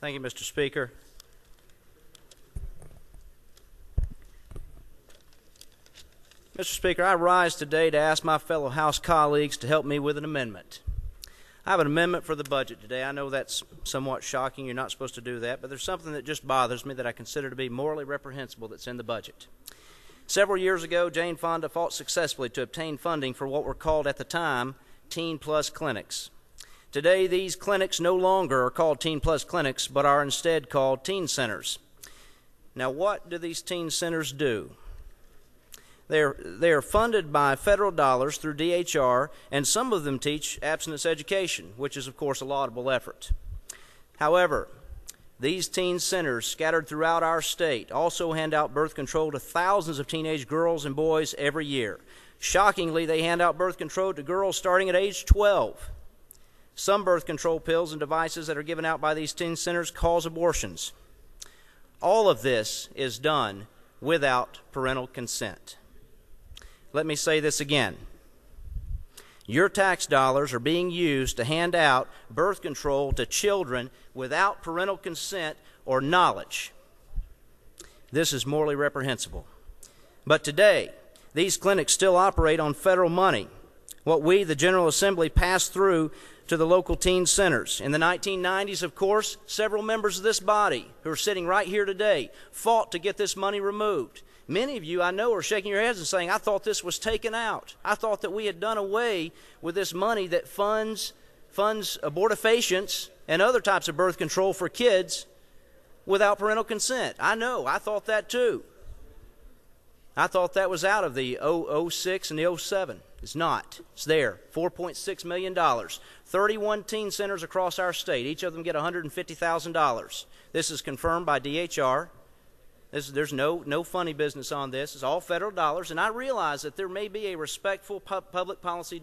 Thank you, Mr. Speaker. Mr. Speaker, I rise today to ask my fellow House colleagues to help me with an amendment. I have an amendment for the budget today. I know that's somewhat shocking. You're not supposed to do that, but there's something that just bothers me that I consider to be morally reprehensible that's in the budget. Several years ago, Jane Fonda fought successfully to obtain funding for what were called at the time Teen Plus clinics. Today, these clinics no longer are called Teen Plus clinics, but are instead called teen centers. Now, what do these teen centers do? They are funded by federal dollars through DHR, and some of them teach abstinence education, which is, of course, a laudable effort. However, these teen centers scattered throughout our state also hand out birth control to thousands of teenage girls and boys every year. Shockingly, they hand out birth control to girls starting at age 12. Some birth control pills and devices that are given out by these teen centers cause abortions. All of this is done without parental consent. Let me say this again. Your tax dollars are being used to hand out birth control to children without parental consent or knowledge. This is morally reprehensible. But today, these clinics still operate on federal money, what we, the General Assembly, passed through to the local teen centers. In the 1990s, of course, several members of this body, who are sitting right here today, fought to get this money removed. Many of you, I know, are shaking your heads and saying, I thought this was taken out. I thought that we had done away with this money that funds abortifacients and other types of birth control for kids without parental consent. I know. I thought that too. I thought that was out of the 06 and the 07. It's not. It's there. $4.6 million. 31 teen centers across our state. Each of them get $150,000. This is confirmed by DHR. There's no funny business on this. It's all federal dollars, and I realize that there may be a respectful public policy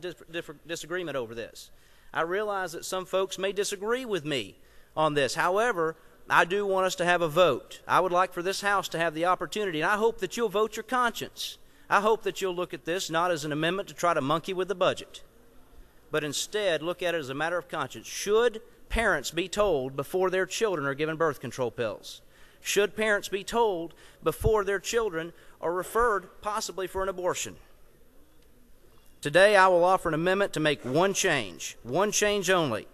disagreement over this. I realize that some folks may disagree with me on this. However, I do want us to have a vote. I would like for this House to have the opportunity, and I hope that you'll vote your conscience. I hope that you'll look at this not as an amendment to try to monkey with the budget, but instead look at it as a matter of conscience. Should parents be told before their children are given birth control pills? Should parents be told before their children are referred possibly for an abortion? Today, I will offer an amendment to make one change only.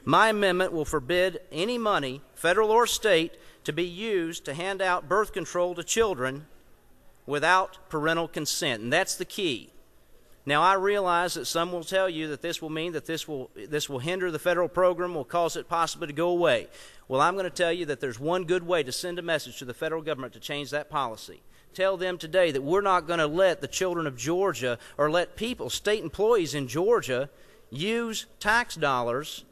My amendment will forbid any money, federal or state, to be used to hand out birth control to children without parental consent, and that's the key. Now, I realize that some will tell you that this will mean that this will hinder the federal program, will cause it possibly to go away. Well, I'm going to tell you that there's one good way to send a message to the federal government to change that policy. Tell them today that we're not going to let the children of Georgia or let people, state employees in Georgia, use tax dollars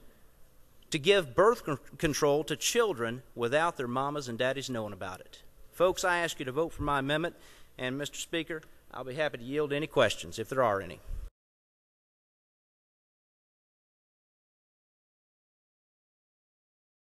to give birth control to children without their mamas and daddies knowing about it. Folks, I ask you to vote for my amendment, and Mr. Speaker, I'll be happy to yield any questions if there are any.